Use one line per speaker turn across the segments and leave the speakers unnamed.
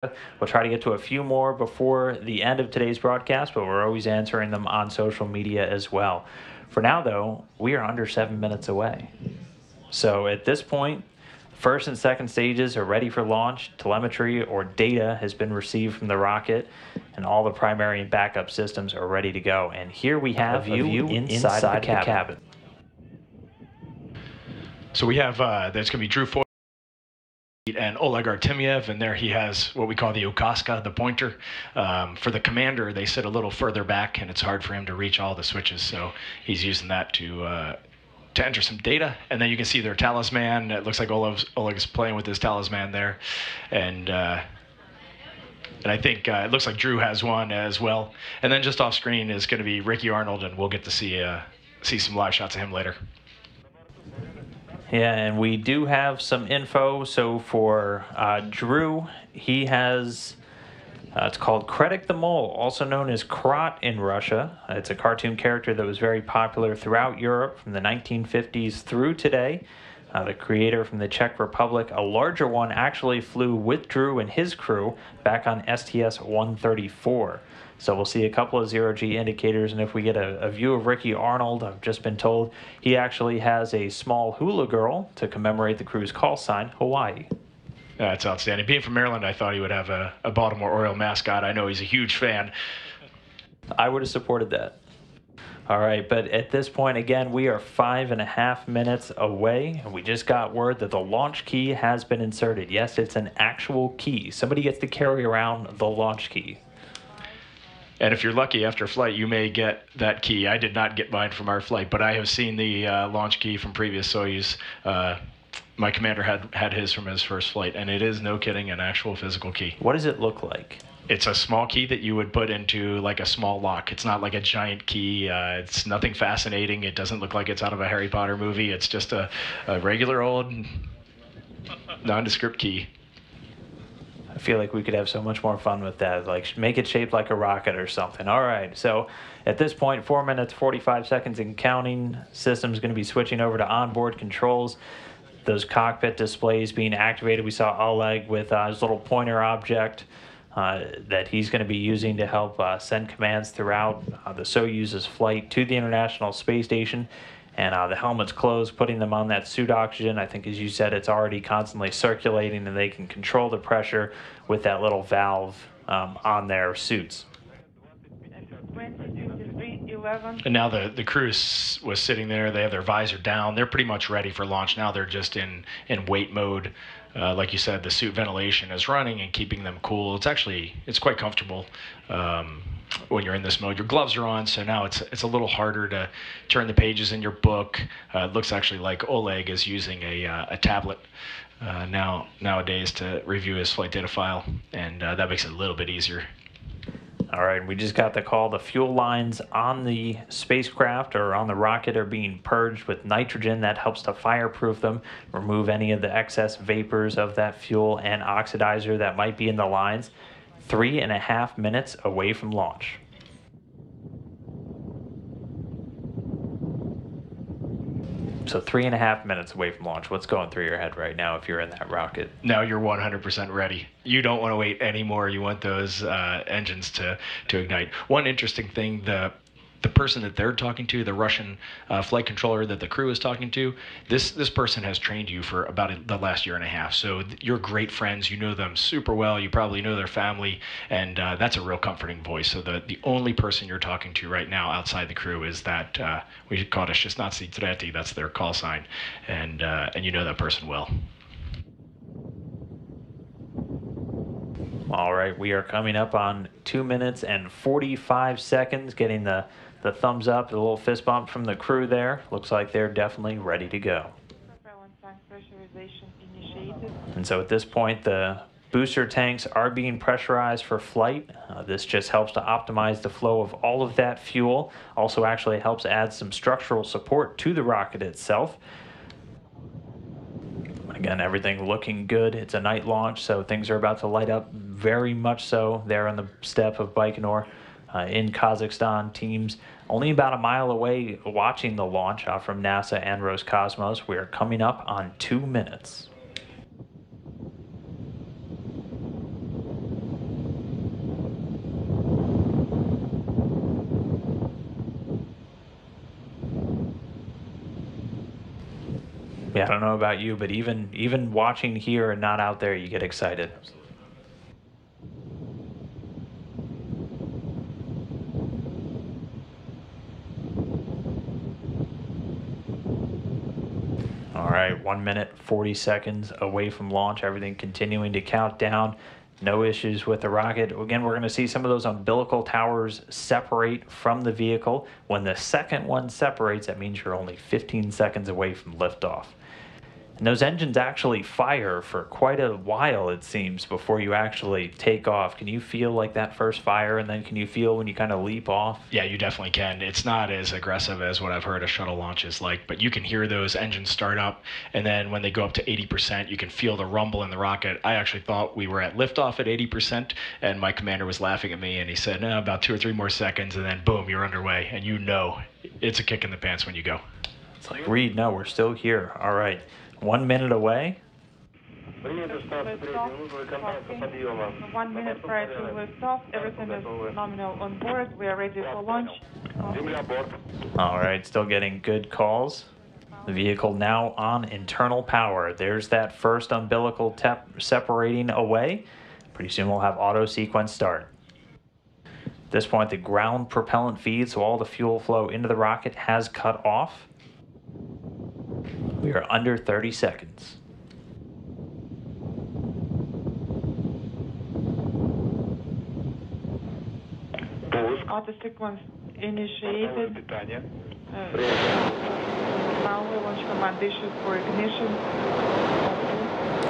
We'll try to get to a few more before the end of today's broadcast, but we're always answering them on social media as well. For now, though, we are under 7 minutes away. So at this point, first and second stages are ready for launch. Telemetry or data has been received from the rocket, and all the primary and backup systems are ready to go. And here we have a view inside the cabin.
So we have, there's going to be Drew Feustel and Oleg Artemyev, and there he has what we call the Ukaska, the pointer. For the commander, they sit a little further back, and it's hard for him to reach all the switches, so he's using that to enter some data. And then you can see their talisman. It looks like Oleg is playing with his talisman there, and I think it looks like Drew has one as well. And then just off screen is going to be Ricky Arnold, and we'll get to see some live shots of him later.
Yeah, and we do have some info. So for Drew, he has, it's called Kredek the Mole, also known as Krat in Russia. It's a cartoon character that was very popular throughout Europe from the 1950s through today. The creator from the Czech Republic, a larger one, actually flew with Drew and his crew back on STS-134. So we'll see a couple of zero-G indicators, and if we get a view of Ricky Arnold, I've just been told he actually has a small hula girl to commemorate the crew's call sign, Hawaii.
That's outstanding. Being from Maryland, I thought he would have a Baltimore Oriole mascot. I know he's a huge fan.
I would have supported that. All right, but at this point, again, we are 5.5 minutes away, and we just got word that the launch key has been inserted. Yes, it's an actual key. Somebody gets to carry around the launch key.
And if you're lucky after flight, you may get that key. I did not get mine from our flight, but I have seen the launch key from previous Soyuz. My commander had his from his first flight, and it is, no kidding, an actual physical key.
What does it look like?
It's a small key that you would put into like a small lock. It's not like a giant key. It's nothing fascinating. It doesn't look like it's out of a Harry Potter movie. It's just a regular old nondescript key.
I feel like we could have so much more fun with that. Like, make it shaped like a rocket or something. All right, so at this point, 4 minutes, 45 seconds and counting. System's going to be switching over to onboard controls. Those cockpit displays being activated. We saw Oleg with his little pointer object that he's going to be using to help send commands throughout the Soyuz's flight to the International Space Station. And the helmet's closed, putting them on that suit oxygen. I think, as you said, it's already constantly circulating, and they can control the pressure with that little valve on their suits.
And now the crew was sitting there. They have their visor down. They're pretty much ready for launch. Now they're just in wait mode. Like you said, the suit ventilation is running and keeping them cool. It's quite comfortable when you're in this mode. Your gloves are on, so now it's a little harder to turn the pages in your book. It looks actually like Oleg is using a tablet nowadays to review his flight data file, and that makes it a little bit easier.
All right, we just got the call. The fuel lines on the spacecraft or on the rocket are being purged with nitrogen. That helps to fireproof them, remove any of the excess vapors of that fuel and oxidizer that might be in the lines. 3.5 minutes away from launch. So 3.5 minutes away from launch. What's going through your head right now if you're in that rocket?
Now you're 100% ready. You don't want to wait anymore. You want those engines to ignite. One interesting thing, the person that they're talking to, the Russian flight controller that the crew is talking to, this person has trained you for about the last year and a half. So you're great friends. You know them super well. You probably know their family, and that's a real comforting voice. So the only person you're talking to right now outside the crew is that we call it Shestnatsy Treti. That's their call sign, and you know that person well.
All right, we are coming up on 2 minutes and 45 seconds, getting the thumbs up, the little fist bump from the crew there. Looks like they're definitely ready to go. And so at this point, the booster tanks are being pressurized for flight. This just helps to optimize the flow of all of that fuel. Also actually helps add some structural support to the rocket itself. Again, everything looking good. It's a night launch, so things are about to light up very much so there on the steppe of Baikonur in Kazakhstan. Teams only about a mile away watching the launch from NASA and Roscosmos. We are coming up on 2 minutes. Yeah, I don't know about you, but even watching here and not out there, you get excited. All right, 1 minute, 40 seconds away from launch. Everything continuing to count down. No issues with the rocket. Again, we're going to see some of those umbilical towers separate from the vehicle. When the second one separates, that means you're only 15 seconds away from liftoff. And those engines actually fire for quite a while, it seems, before you actually take off. Can you feel like that first fire, and then can you feel when you kind of leap off?
Yeah, you definitely can. It's not as aggressive as what I've heard a shuttle launch is like, but you can hear those engines start up, and then when they go up to 80%, you can feel the rumble in the rocket. I actually thought we were at liftoff at 80%, and my commander was laughing at me, and he said, no, about 2 or 3 more seconds, and then boom, you're underway, and you know it's a kick in the pants when you go.
It's like, Reed, no, we're still here. All right. 1 minute away.
1 minute prior to liftoff. Everything is nominal on board. We are ready for launch.
All right, still getting good calls. The vehicle now on internal power. There's that first umbilical separating away. Pretty soon we'll have auto sequence start. At this point, the ground propellant feed, so all the fuel flow into the rocket, has cut off. We are under 30 seconds.
Auto sequence initiated. Now we launch command issues for ignition.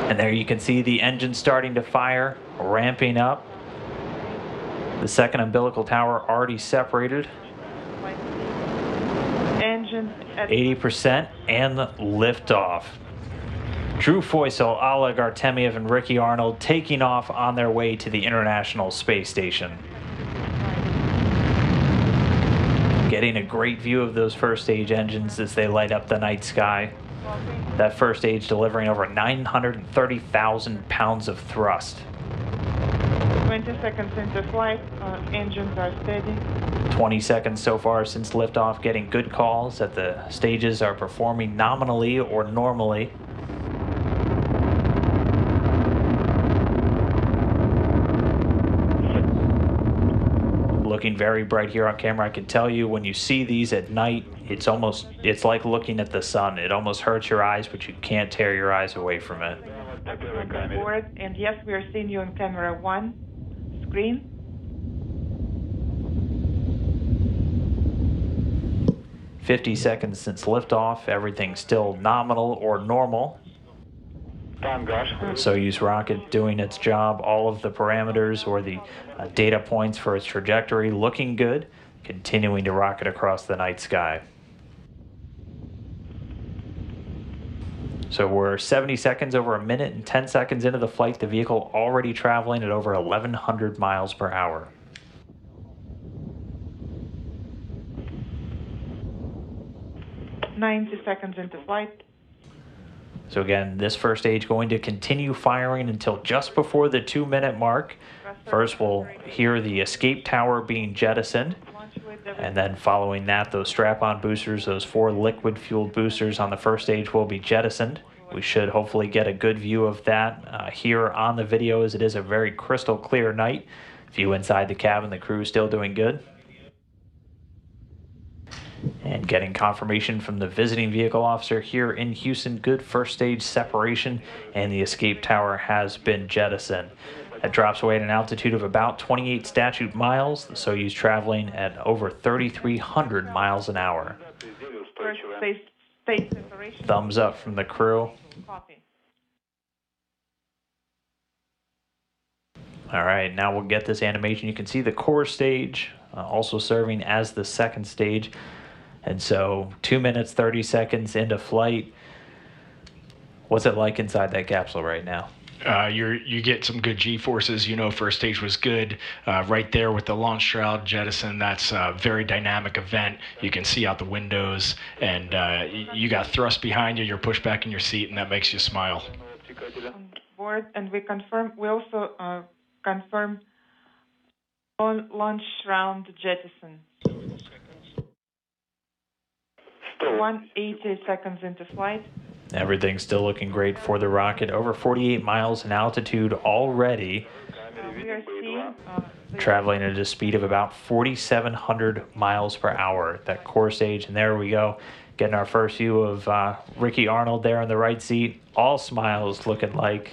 And there you can see the engine starting to fire, ramping up. The second umbilical tower already separated.
Engine at
80% and liftoff. Drew Feustel, Oleg Artemyev, and Ricky Arnold taking off on their way to the International Space Station. Getting a great view of those first stage engines as they light up the night sky. That first stage delivering over 930,000 pounds of thrust.
20 seconds into flight, engines are steady.
20 seconds so far since liftoff, getting good calls that the stages are performing nominally or normally. Looking very bright here on camera. I can tell you when you see these at night, it's like looking at the sun. It almost hurts your eyes, but you can't tear your eyes away from it.
On board, and yes, we are seeing you on camera 1 screen.
50 seconds since liftoff, everything still nominal or normal. Soyuz rocket doing its job, all of the parameters or the data points for its trajectory looking good, continuing to rocket across the night sky. So we're 70 seconds, over a minute and 10 seconds into the flight, the vehicle already traveling at over 1,100 miles per hour.
"90 seconds into flight."
So again, this first stage going to continue firing until just before the 2-minute mark. First, we'll hear the escape tower being jettisoned. And then following that, those strap-on boosters, those 4 liquid-fueled boosters on the first stage will be jettisoned. We should hopefully get a good view of that here on the video, as it is a very crystal clear night. View inside the cabin, the crew is still doing good. And getting confirmation from the visiting vehicle officer here in Houston, good first stage separation, and the escape tower has been jettisoned. That drops away at an altitude of about 28 statute miles, the Soyuz traveling at over 3,300 miles an hour.
First stage separation.
Thumbs up from the crew.
Copy.
All right, now we'll get this animation. You can see the core stage also serving as the second stage. And so 2 minutes, 30 seconds into flight. What's it like inside that capsule right now?
You get some good G-forces. You know, first stage was good. Right there with the launch shroud jettison, that's a very dynamic event. You can see out the windows, and you got thrust behind you. You're pushed back in your seat, and that makes you smile.
On board, and we also confirm launch shroud jettison. 180 seconds into flight.
Everything's still looking great for the rocket. Over 48 miles in altitude already.
We are seeing
Traveling at a speed of about 4,700 miles per hour. That core stage, and there we go. Getting our first view of Ricky Arnold there in the right seat. All smiles looking like.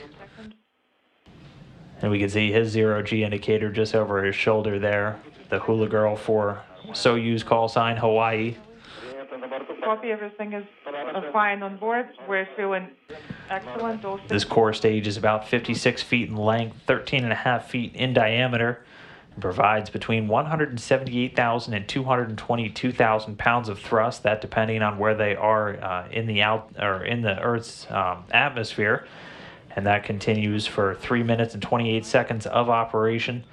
And we can see his zero-G indicator just over his shoulder there. The hula girl for Soyuz call sign Hawaii.
Copy, everything is fine on board. We're feeling excellent.
This core stage is about 56 feet in length, 13.5 feet in diameter, and provides between 178,000 and 222,000 pounds of thrust. That depending on where they are in the Earth's atmosphere. And that continues for 3 minutes and 28 seconds of operation.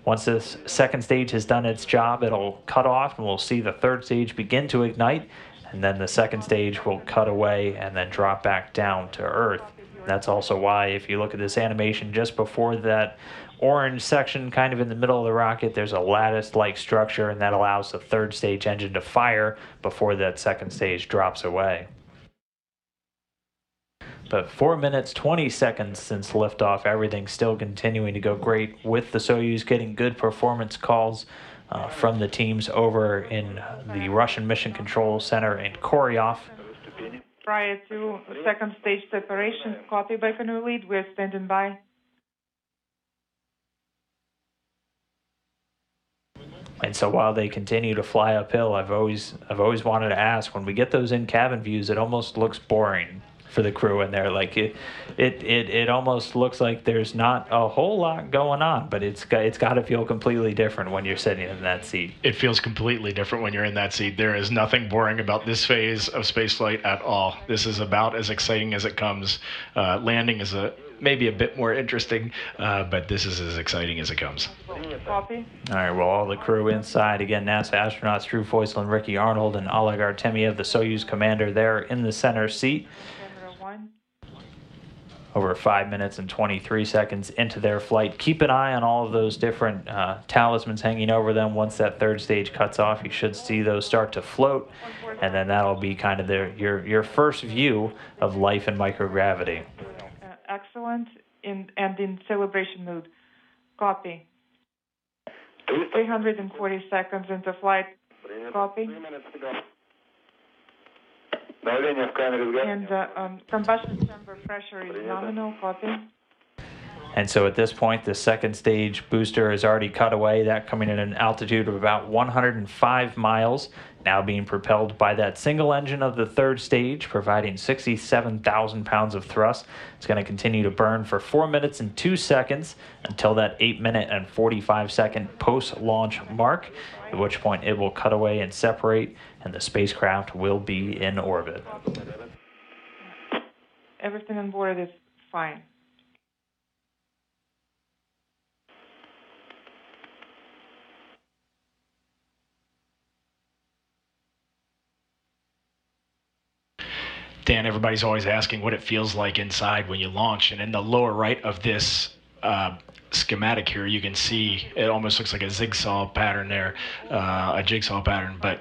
Once this second stage has done its job, it'll cut off, and we'll see the third stage begin to ignite, and then the second stage will cut away and then drop back down to Earth. That's also why, if you look at this animation just before that orange section kind of in the middle of the rocket, there's a lattice-like structure, and that allows the third stage engine to fire before that second stage drops away. But 4 minutes, 20 seconds since liftoff, everything's still continuing to go great with the Soyuz getting good performance calls from the teams over in the Russian Mission Control Center in Koryov.
Prior to second stage separation, copy Baikonur lead, we're standing by.
And so while they continue to fly uphill, I've always wanted to ask, when we get those in-cabin views, it almost looks boring for the crew in there. Like it almost looks like there's not a whole lot going on, but it's got to feel completely different when you're sitting in that seat.
It feels completely different when you're in that seat. There is nothing boring about this phase of spaceflight at all. This is about as exciting as it comes. Landing is maybe a bit more interesting, but this is as exciting as it comes.
Copy.
All right, well, all the crew inside. Again, NASA astronauts Drew Feustel and Ricky Arnold, and Oleg Artemyev, the Soyuz commander, there in the center seat. Over 5 minutes and 23 seconds into their flight. Keep an eye on all of those different talismans hanging over them. Once that third stage cuts off, you should see those start to float, and then that'll be kind of your first view of life in microgravity.
Excellent, and in celebration mood. Copy. 340 seconds into flight. Copy. And combustion chamber pressure is nominal. Copy.
And so at this point, the second stage booster is already cut away. That coming at an altitude of about 105 miles, now being propelled by that single engine of the third stage, providing 67,000 pounds of thrust. It's going to continue to burn for 4 minutes and 2 seconds until that 8 minute and 45 second post-launch mark, at which point it will cut away and separate, and the spacecraft will be in orbit.
Everything on board is fine.
Dan, everybody's always asking what it feels like inside when you launch, and in the lower right of this schematic here, you can see it almost looks like a zigzag pattern there, a jigsaw pattern, but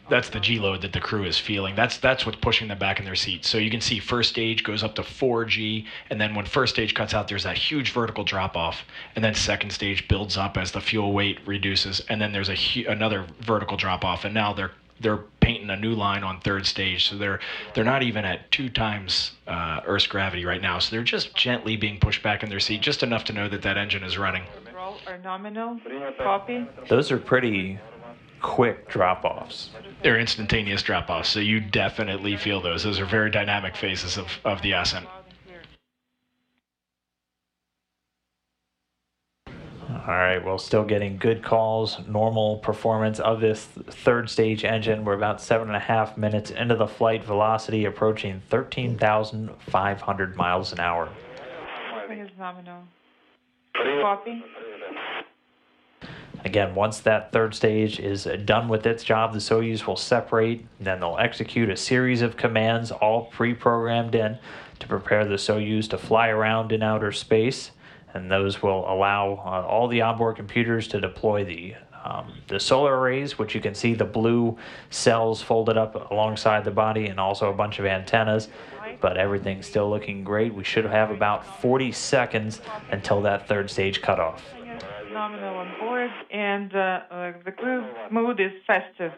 that's the G-load that the crew is feeling. That's what's pushing them back in their seats. So you can see first stage goes up to 4G, and then when first stage cuts out, there's that huge vertical drop-off, and then second stage builds up as the fuel weight reduces, and then there's another vertical drop-off, and now they're painting a new line on third stage, so they're not even at 2 times Earth's gravity right now, so they're just gently being pushed back in their seat, just enough to know that that engine is running.
Roll or nominal. Copy.
Those are pretty quick drop-offs.
They're instantaneous drop-offs, so you definitely feel those. Those are very dynamic phases of the ascent.
All right, well, still getting good calls, normal performance of this third stage engine. We're about 7.5 minutes into the flight, velocity approaching 13,500 miles an hour.
Everything is nominal. Copy.
Again, once that third stage is done with its job, the Soyuz will separate, then they'll execute a series of commands, all pre-programmed in, to prepare the Soyuz to fly around in outer space. And those will allow all the onboard computers to deploy the solar arrays, which you can see the blue cells folded up alongside the body, and also a bunch of antennas. but everything's still looking great. We should have about 40 seconds until that third stage cutoff.
Nominal on board, and the crew mode is festive.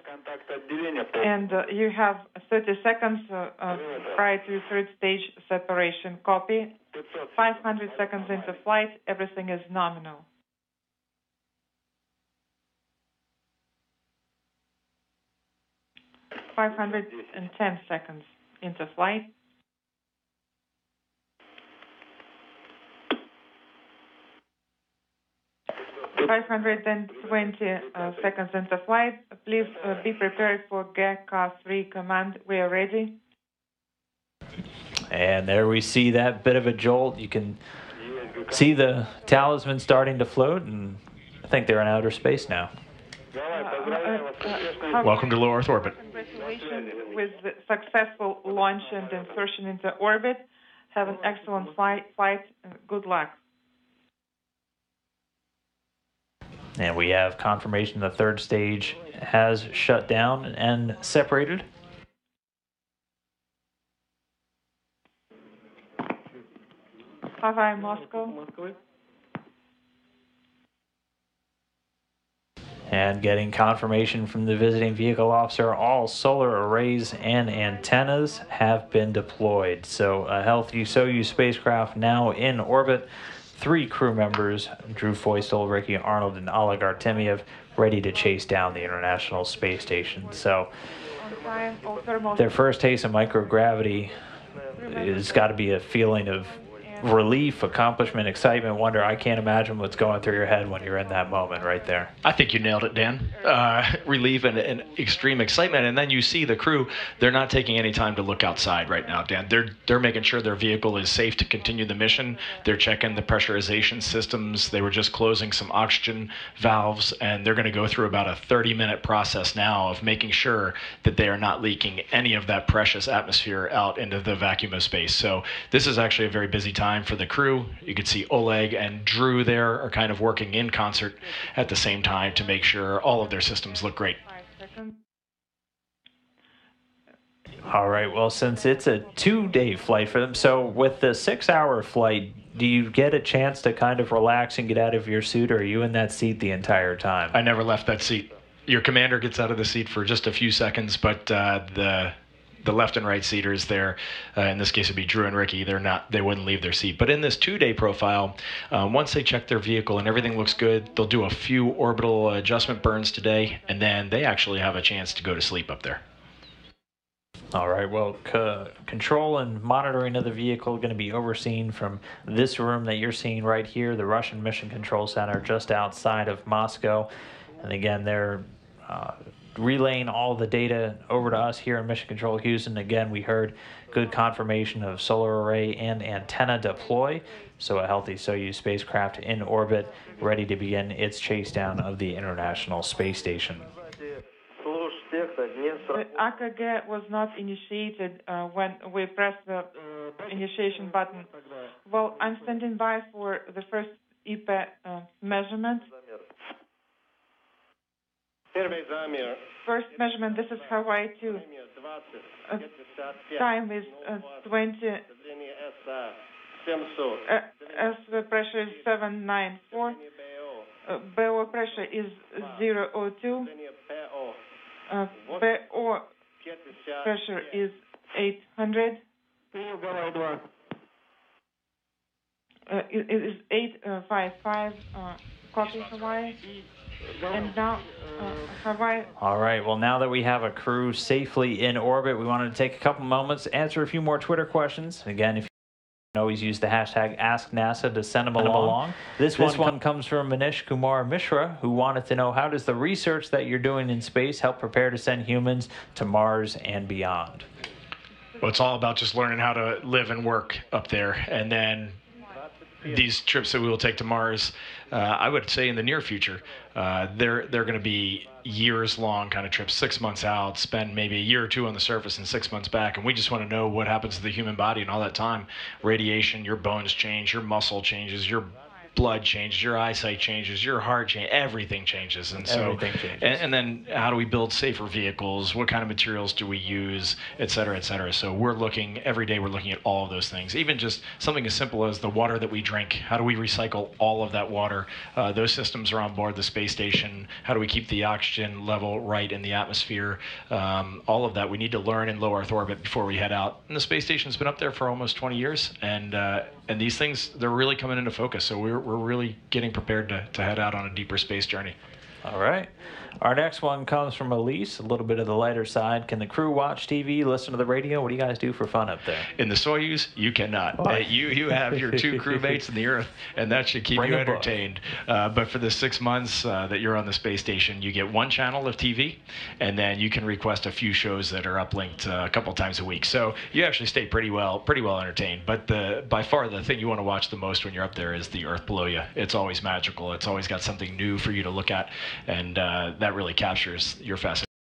And you have 30 seconds prior to third stage separation. Copy. 500 seconds into flight, everything is nominal. .510 seconds into flight. 520 seconds into flight. Please be prepared for GECA-3 command. We are ready.
And there we see that bit of a jolt. You can see the talisman starting to float, and I think they're in outer space now.
Welcome to low Earth orbit.
Congratulations with the successful launch and insertion into orbit. Have an excellent flight and good luck.
And we have confirmation the third stage has shut down and separated.
Hawaii, Moscow.
And getting confirmation from the visiting vehicle officer, all solar arrays and antennas have been deployed. So a healthy Soyuz spacecraft now in orbit. 3 crew members, Drew Feustel, Ricky Arnold, and Oleg Artemyev, ready to chase down the International Space Station. So their first taste of microgravity has got to be a feeling of relief, accomplishment, excitement, wonder. I can't imagine what's going through your head when you're in that moment right there.
I think you nailed it, Dan. Relief and extreme excitement. And then you see the crew, they're not taking any time to look outside right now, Dan. They're making sure their vehicle is safe to continue the mission. They're checking the pressurization systems. They were just closing some oxygen valves, and they're going to go through about a 30-minute process now of making sure that they are not leaking any of that precious atmosphere out into the vacuum of space. So this is actually a very busy time for the crew. You can see Oleg and Drew there are kind of working in concert at the same time to make sure all of their systems look great.
All right, well, since it's a 2-day flight for them, so with the 6-hour flight, do you get a chance to kind of relax and get out of your suit, or are you in that seat the entire time?
I never left that seat. Your commander gets out of the seat for just a few seconds, but the left and right seaters there, in this case it'd be Drew and Ricky, they wouldn't leave their seat. But in this 2-day profile, once they check their vehicle and everything looks good, they'll do a few orbital adjustment burns today, and then they actually have a chance to go to sleep up there.
All right, well, control and monitoring of the vehicle going to be overseen from this room that you're seeing right here, the Russian Mission Control Center just outside of Moscow. And again, they're relaying all the data over to us here in Mission Control Houston. Again, we heard good confirmation of solar array and antenna deploy. So a healthy Soyuz spacecraft in orbit, ready to begin its chase down of the International Space Station.
The AKG was not initiated when we pressed the initiation button. Well, I'm standing by for the first IP measurement. First measurement, this is Hawaii 2. Time is 20. As the pressure is 794. BO pressure is 002. BO pressure is 800. It is 855. Copy Hawaii. And now, Hawaii.
All right, well, now that we have a crew safely in orbit, we wanted to take a couple moments, answer a few more Twitter questions. Again, if you can always use the hashtag AskNASA to send them along. This one comes from Manish Kumar Mishra, who wanted to know, how does the research that you're doing in space help prepare to send humans to Mars and beyond?
Well, it's all about just learning how to live and work up there, and then these trips that we will take to Mars, I would say in the near future, they're going to be years-long kind of trips, 6 months out, spend maybe a year or two on the surface and 6 months back, and we just want to know what happens to the human body in all that time. Radiation, your bones change, your muscle changes, your blood changes, your eyesight changes, your heart changes, everything changes. And so,
Everything changes.
And then how do we build safer vehicles? What kind of materials do we use, et cetera, et cetera. So we're looking, every day we're looking at all of those things. Even just something as simple as the water that we drink. How do we recycle all of that water? Those systems are on board the space station. How do we keep the oxygen level right in the atmosphere? All of that we need to learn in low Earth orbit before we head out. And the space station's been up there for almost 20 years, and these things, they're really coming into focus. So we're really getting prepared to head out on a deeper space journey.
All right. Our next one comes from Elise, a little bit of the lighter side. Can the crew watch TV, listen to the radio? What do you guys do for fun up there?
In the Soyuz, you cannot. You have your 2 crewmates in the Earth, and that should keep you entertained. But for the 6 months that you're on the space station, you get 1 channel of TV, and then you can request a few shows that are uplinked a couple times a week. So you actually stay pretty well entertained. But by far the thing you want to watch the most when you're up there is the Earth below you. It's always magical. It's always got something new for you to look at, and that really captures your fascination.